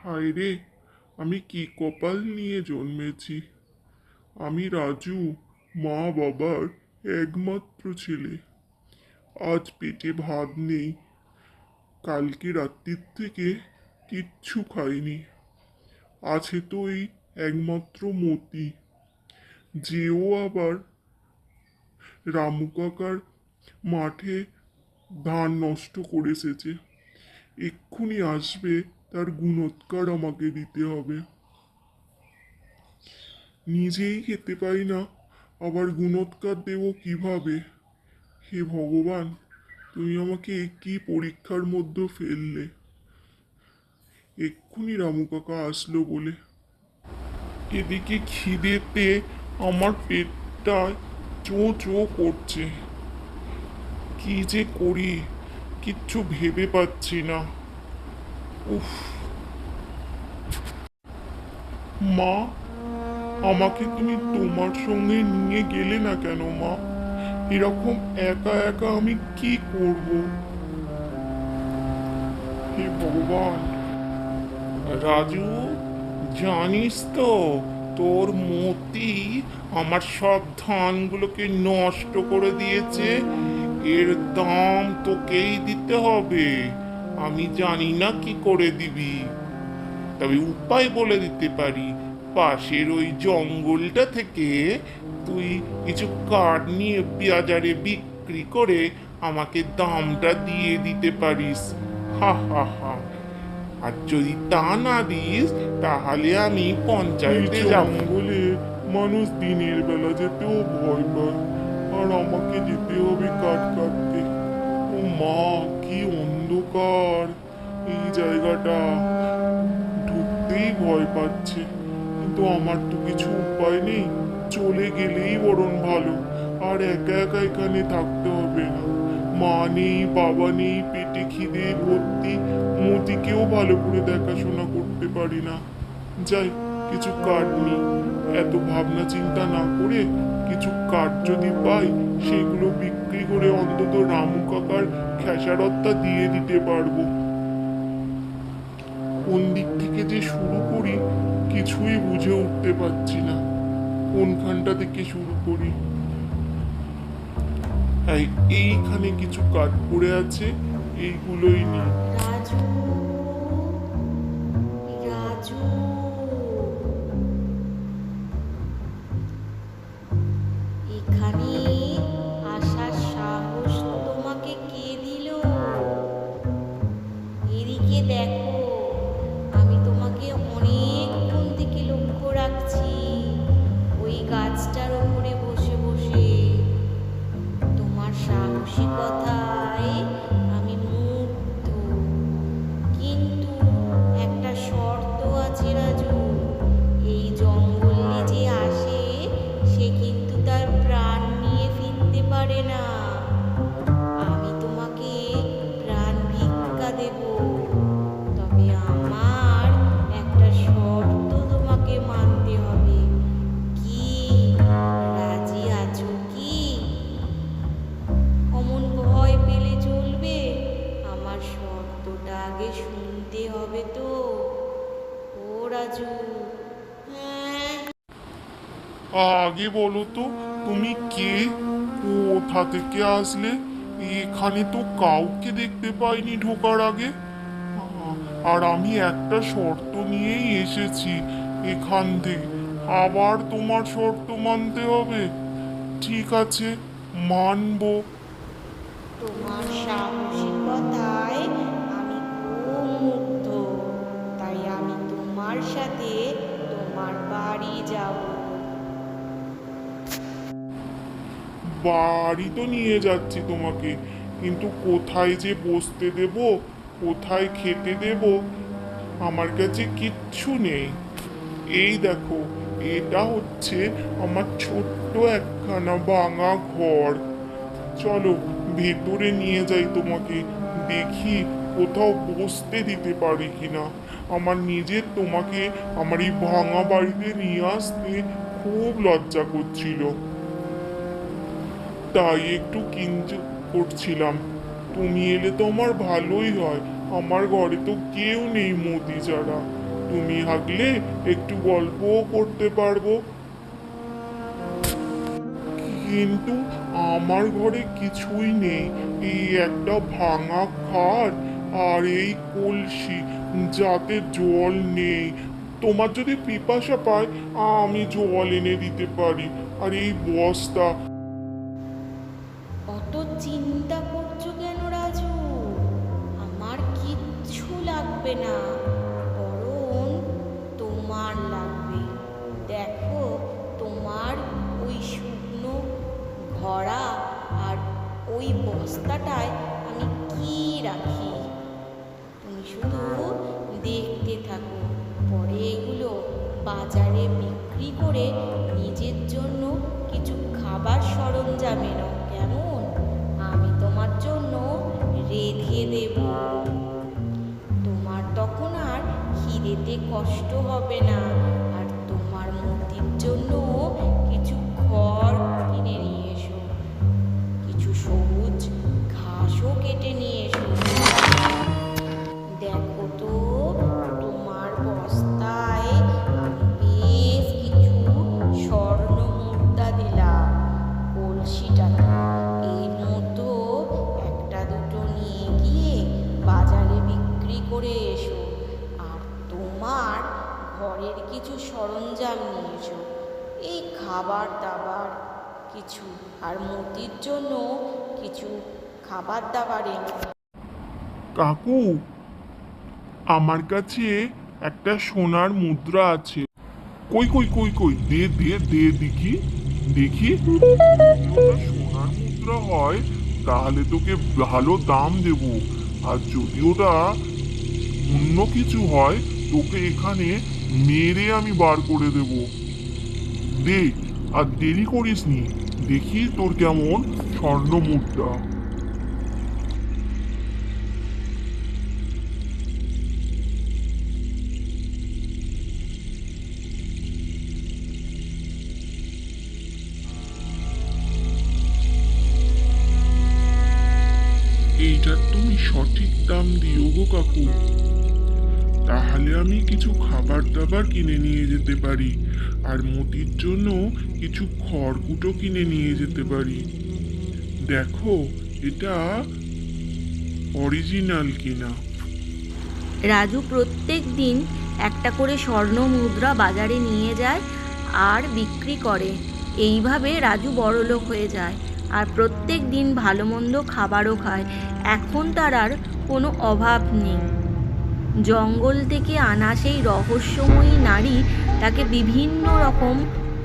হায় রে, আমি কি কপাল নিয়ে জন্মেছি। আমি রাজু, মা বাবার একমাত্র ছেলে। আজ পেটে ভাত নেই, কালকে রাত্রির থেকে কিচ্ছু খাইনি। আছে তো এই একমাত্র মতি, যেও আবার রামু কাকার মাঠে ধান নষ্ট করে এসেছে। এক্ষুনি আসবে, তার গুণোৎকার আমাকে দিতে হবে। নিজেই খেতে পাই না, আবার গুণোৎকার দেব কিভাবে? হে ভগবান, তুমি আমাকে কি পরীক্ষার মধ্যে ফেললে। এক্ষুনি রামু কাকা আসলো বলে। এদিকে খিদেতে আমার পেটটা চোঁ চোঁ করছে। কি যে করি, কিচ্ছু ভেবে পাচ্ছি না। উফ। মা, আমাকে তুমি তোমার সঙ্গে নিয়ে গেলে না কেন মা? এরকম একা একা আমি কি করব? হে ভগবান। রাজু, জানিস তো তোর মতি আমার সব ধানগুলোকে নষ্ট করে দিয়েছে। এর দাম তোকেই দিতে হবে। আমি জানি না কি করে দিবি, তবে উপায় বলে দিতে পারি। পাশের ওই জঙ্গলটা থেকে তুই কিছু কাঠ নিয়ে বাজারে বিক্রি করে আমাকে দামটা দিয়ে দিতে পারিস। হা হা হা। আর যদি তা না দিস, তাহলে আমি পঞ্চায়েতে যাব। জঙ্গলে মানুষ দিনের বেলা যেতেও ভয় পায়, আর আমাকে যেতে হবে কাঠ কাটতে। ও মা, কি অন্ধকার এই জায়গাটা, ঢুকতেই ভয় পাচ্ছে। কিন্তু আমার তো কিছু উপায় নেই, চলে গেলেই বরং ভালো। আর একা একা এখানে থাকতে হবে না। মা নেই, বাবা নেই, পেটে খিদে ভর্তি, মতিকেও ভালো করে দেখাশোনা করতে পারি না। যাই, কিছু কাঠ নিই। এত ভাবনা চিন্তা না করে কিছু কাঠ যদি পাই, সেগুলো বিক্রি করে অন্তত রামু কাকার খেসারতটা দিয়ে দিতে পারবো। কোন দিক থেকে যে শুরু করি কিছুই বুঝে উঠতে পারছি না, কোনখানটা থেকে শুরু করি। হ্যাঁ, এইখানে কিছু কাঠ পড়ে আছে, এইগুলোই নিই। রাজু, রাজু, এখানে আসার সাহস তোমাকে কে দিল? এদিকে দেখো, আমি তোমাকে অনেকক্ষণ থেকে লক্ষ্য রাখছি, ওই গাছটার উপরে বসে বসে। তোমার সাহসিকতায় আমি মুগ্ধ, কিন্তু একটা শর্ত আছে রাজু। এই জঙ্গলে যে আসে, সে কিন্তু তার প্রাণ নিয়ে ফিরতে পারে না। আমি তোমাকে প্রাণ ভিক্ষা দেব, তবে আমার একটা শর্ত তোমাকে মানতে হবে। কি, রাজি আছো কি? অমন ভয় পেলে চলবে, আমার শর্তটা আগে শুনতে হবে তো। ও রাজু, হ্যাঁ। আগে বলো তো, তুমি কে, কোথা থেকে আসলে? এখানে তো কাউকে দেখতে পাইনি ঢোকার আগে। আর আমি একটা শর্ত নিয়েই এসেছি এখান থেকে, আবার তোমার শর্ত মানতে হবে? ঠিক আছে, মানবো। তোমার সাহসিকতায় আমি খুব মুগ্ধ, তাই আমি তোমার সাথে তোমার বাড়ি যাব। বাড়ি তো নিয়ে যাচ্ছি তোমাকে, কিন্তু কোথায় যে বসতে দেব, কোথায় খেতে দেব, আমার কাছে কিচ্ছু নেই। এই দেখো, এটা হচ্ছে আমার ছোট্ট একখানা ভাঙা ঘর। চলো, ভেতরে নিয়ে যাই তোমাকে, দেখি কোথাও বসতে দিতে পারি কিনা। আমার নিজের তোমাকে আমার এই ভাঙা বাড়িতে নিয়ে আসতে খুব লজ্জা করছিল, তাই একটু কিঞ্চিত করছিলাম। তুমি এলে তো আমার ভালোই হয়, আমার ঘরে তো কেউ নেই মতি ছাড়া। তুমি থাকলে একটু গল্পও করতে পারবো। কিন্তু আমার ঘরে কিছুই নেই, এই একটা ভাঙা খাট আর এই কলসি, যাতে জল নেই। তোমার যদি পিপাসা পায় আমি জল এনে দিতে পারি, আর এই বস্তা। অত চিন্তা করছো কেন রাজু? আমার কিচ্ছু লাগবে না, বরং তোমার লাগবে। দেখো, তোমার ওই শুকনো ঘড়া আর ওই বস্তাটায় আমি কি রাখি। তুমি শুধু দেখতে থাকো, পরে এগুলো বাজারে বিক্রি করে নিজের জন্য কিছু খাবার সরঞ্জাম এনো, কেমন? আমি তোমার জন্য রেখে দেব। তোমার তখন আর খিদেতে কষ্ট হবে না। আর তোমার মতির জন্য কিছু খড় কিনে নিয়ে এসো, কিছু সবুজ ঘাসও কেটে নিয়ে এসো। দেখো তো, তোমার বস্তায় আমি বেশ কিছু স্বর্ণ মুদ্রা দিলাম কলসিটাতে। এর মতো একটা দুটো নিয়ে গিয়ে বাজারে বিক্রি করে এসো। আর তোমার ঘরের কিছু সরঞ্জাম নিয়ে এসো, এই খাবার দাবার কিছু, আর মতির জন্য কিছু খাবার দাবার এনো। কাকু, আমার কাছে একটা সোনার মুদ্রা আছে। কই কই কই কই, দে দে দে দেখি দেখি। যদি ওটা সোনার মুদ্রা হয় তাহলে তোকে ভালো দাম দেব, আর যদি ওটা অন্য কিছু হয় তোকে এখানে মেরে আমি বার করে দেব। দে, আর দেরি করিস নি, দেখি তোর কেমন স্বর্ণ মুদ্রা। এইটার তুমি সঠিক দাম দিও গো কাকু, তাহলে আমি কিছু খাবার দাবার কিনে নিয়ে যেতে পারি, আর মতির জন্য কিছু খড়কুটো কিনে নিয়ে যেতে পারি। দেখো এটা অরিজিনাল কিনা। রাজু প্রত্যেক দিন একটা করে স্বর্ণ মুদ্রা বাজারে নিয়ে যায় আর বিক্রি করে। এইভাবে রাজু বড়লোক হয়ে যায়, আর প্রত্যেক দিন ভালো মন্দ খাবারও খায়। এখন তার আর কোনো অভাব নেই। জঙ্গল থেকে আনা সেই রহস্যময়ী নারী তাকে বিভিন্ন রকম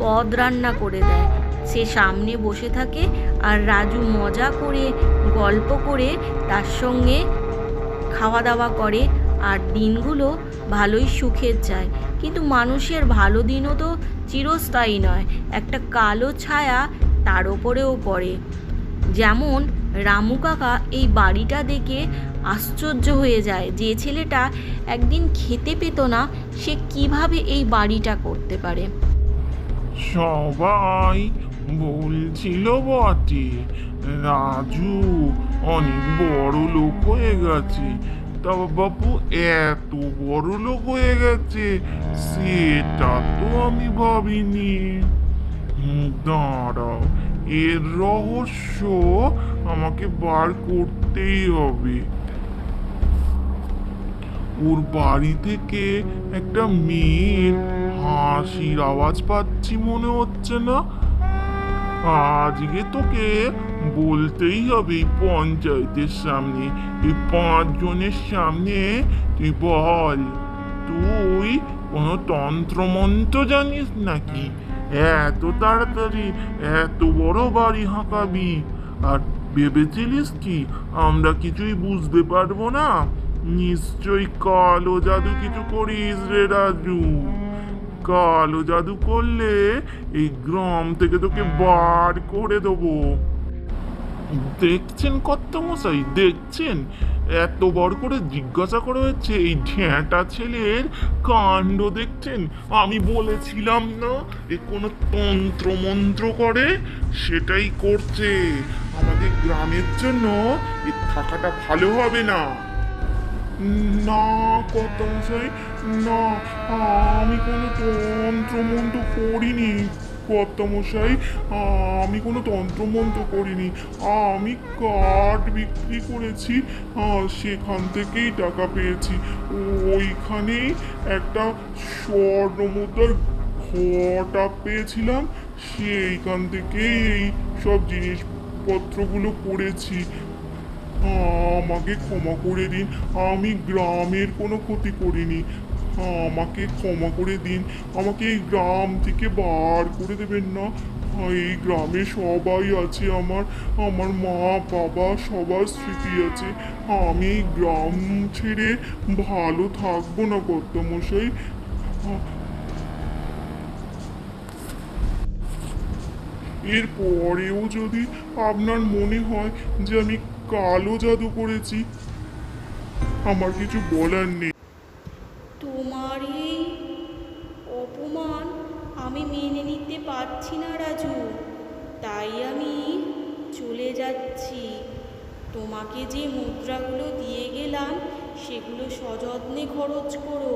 পদ রান্না করে দেয়। সে সামনে বসে থাকে আর রাজু মজা করে গল্প করে তার সঙ্গে খাওয়া দাওয়া করে, আর দিনগুলো ভালোই সুখের যায়। কিন্তু মানুষের ভালো দিনও তো চিরস্থায়ী নয়, একটা কালো ছায়া তার ওপরেও পড়ে। যেমন রামু কাকা এই বাড়িটা দেখে আশ্চর্য হয়ে যায়। যে ছেলেটা একদিন খেতে পেত না, সে কিভাবে এই বাড়িটা করতে পারে। সবাই বলছিল বটে রাজু অনেক বড় লোক হয়ে গেছে, তা বাপু এত বড় লোক হয়ে গেছে সেটা তো আমি ভাবিনি। দাঁড়াও, এর রহস্য আমাকে বার করতেই হবে। ওর বাড়ি থেকে একটা মেয়ের হাসির আওয়াজ পাচ্ছি মনে হচ্ছে না? আজকে তোকে বলতেই হবে এই পঞ্চায়েতের সামনে, এই 5 জনের সামনে তুই বল, তুই কোনো তন্ত্রমন্ত্র জানিস নাকি? এত তাড়াতাড়ি এত বড় বাড়ি হাঁকাবি? আর ভেবেছিলিস কি আমরা কিছুই বুঝতে পারবো না? নিশ্চয়ই কালো জাদু কিছু করিস রে রাজু। কালো জাদু করলে এই গ্রাম থেকে তোকে বার করে দেবো। দেখছেন কর্তামশাই, দেখছেন এত বড় করে জিজ্ঞাসা করা হচ্ছে, এই ঝ্যাঁটা ছেলের কাণ্ড দেখছেন? আমি বলেছিলাম না এ কোনো তন্ত্র মন্ত্র করে, সেটাই করছে। আমাদের গ্রামের জন্য এ থাকাটা ভালো হবে না। না কর্তামশাই, না, আমি কোনো তন্ত্রমন্ত্র করিনি কর্তামশাই, আমি কোনো তন্ত্রমন্ত্র করিনি। আমি কাঠ বিক্রি করেছি, সেখান থেকেই টাকা পেয়েছি। ওইখানেই একটা স্বর্ণমুদ্রার ঘটা পেয়েছিলাম, সেইখান থেকেই এই সব জিনিসপত্রগুলো করেছি। আমাকে ক্ষমা করে দিন, আমি গ্রামের কোনো ক্ষতি করিনি। আমাকে ক্ষমা করে দিন, আমাকে এই গ্রাম থেকে বার করে দেবেন না। এই গ্রামে সবাই আছে, আমার আমার মা বাবা সবার স্মৃতি আছে। আমি এই গ্রাম ছেড়ে ভালো থাকবো না কর্তামশাই। এর পরেও যদি আপনার মনে হয় যে আমি কালো জাদু করেছি, আমার কিছু বলার নেই। তোমার এই অপমান আমি মেনে নিতে পারছি না রাজু, তাই আমি চলে যাচ্ছি। তোমাকে যে মুদ্রাগুলো দিয়ে গেলাম সেগুলো সযত্নে খরচ করো,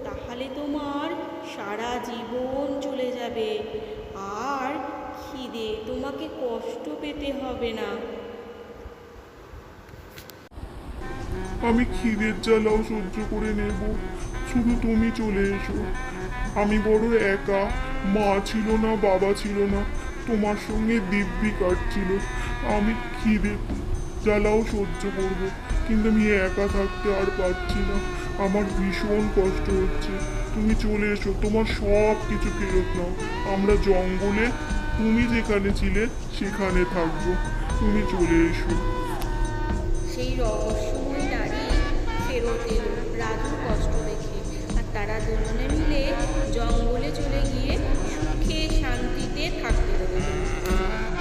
তাহলে তোমার সারা জীবন চলে যাবে আর খিদে তোমাকে কষ্ট পেতে হবে না। আমি খিদের জ্বালাও সহ্য করে নেব, শুধু তুমি চলে এসো। আমি বড় একা, মা ছিল না, বাবা ছিল না, তোমার সঙ্গে দিব্যি কাটছিল। আমি খিদে জ্বালাও সহ্য করব, কিন্তু আমি একা থাকতে আর পারছি না। আমার ভীষণ কষ্ট হচ্ছে। তুমি চলে এসো, তোমার সব কিছু ফেরত নাও। আমরা জঙ্গলে, তুমি যেখানে ছিলে সেখানে থাকবো। তুমি চলে এসো। সেই রহস্যময় নারী ফেরত এলো রাজুর কষ্ট দেখে, আর তারা দুজনে মিলে জঙ্গলে চলে